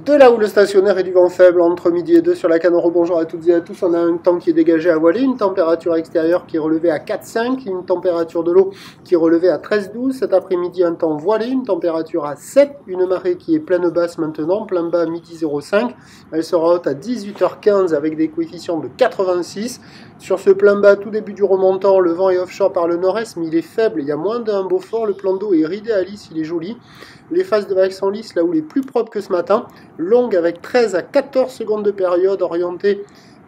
De là où le stationnaire est du vent faible entre midi et 2 sur la Canoro, bonjour à toutes et à tous, on a un temps qui est dégagé à voiler, une température extérieure qui est relevée à 4,5, une température de l'eau qui est relevée à 13,12, cet après-midi un temps voilé, une température à 7, une marée qui est pleine basse maintenant, plein bas à midi 05, elle sera haute à 18h15 avec des coefficients de 86, sur ce plein bas tout début du remontant, le vent est offshore par le nord-est mais il est faible, il y a moins d'un Beaufort, le plan d'eau est ridé à lisse, il est joli. Les phases de vagues sont lisses, là où les plus propres que ce matin, longues avec 13 à 14 secondes de période, orientée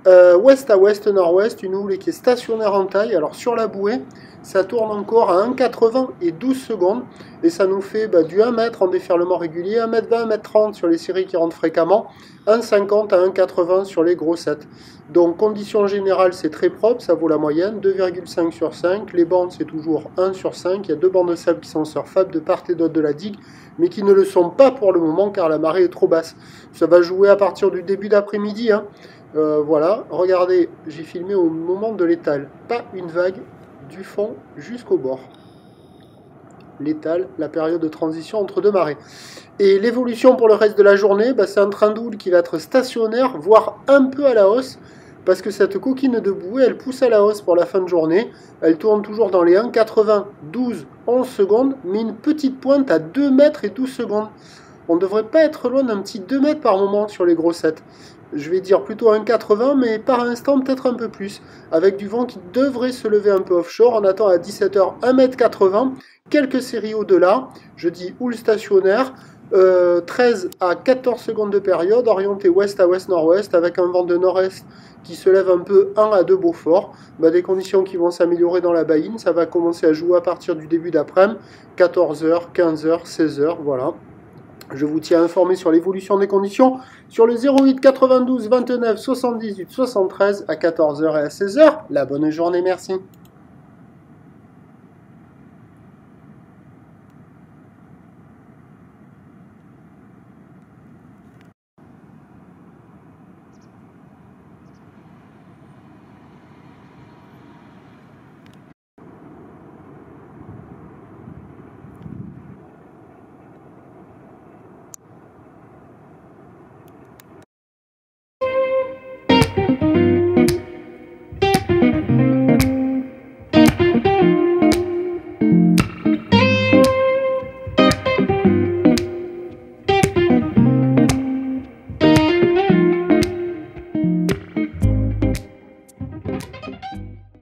ouest à ouest, nord-ouest, une houle qui est stationnaire en taille. Alors sur la bouée, ça tourne encore à 1,80 et 12 secondes, et ça nous fait du 1 mètre en déferlement régulier, 1m20, 1m30 sur les séries qui rentrent fréquemment, 1,50 à 1,80 sur les grossettes. Donc condition générale, c'est très propre, ça vaut la moyenne, 2,5 sur 5, les bandes c'est toujours 1 sur 5, il y a deux bandes de sable qui sont surfables de part et d'autre de la digue, mais qui ne le sont pas pour le moment car la marée est trop basse. Ça va jouer à partir du début d'après-midi, hein. Voilà, regardez, j'ai filmé au moment de l'étale, pas une vague du fond jusqu'au bord. L'étale, la période de transition entre deux marées. Et l'évolution pour le reste de la journée, c'est un train de houle qui va être stationnaire, voire un peu à la hausse, parce que cette coquine de bouée, elle pousse à la hausse pour la fin de journée. Elle tourne toujours dans les 1,80, 12, 11 secondes, mais une petite pointe à 2 mètres et 12 secondes. On ne devrait pas être loin d'un petit 2 mètres par moment sur les grossettes. Je vais dire plutôt 1,80, mais par instant peut-être un peu plus, avec du vent qui devrait se lever un peu offshore. On attend à 17h 1,80 m, quelques séries au-delà, je dis houle stationnaire, 13 à 14 secondes de période, orienté ouest à ouest-nord-ouest, avec un vent de nord-est qui se lève un peu 1 à 2 Beaufort, des conditions qui vont s'améliorer dans la baïne. Ça va commencer à jouer à partir du début d'après-midi, 14h, 15h, 16h, voilà. Je vous tiens informé sur l'évolution des conditions sur le 08 92 29 78 73 à 14h et à 16h. La bonne journée, merci.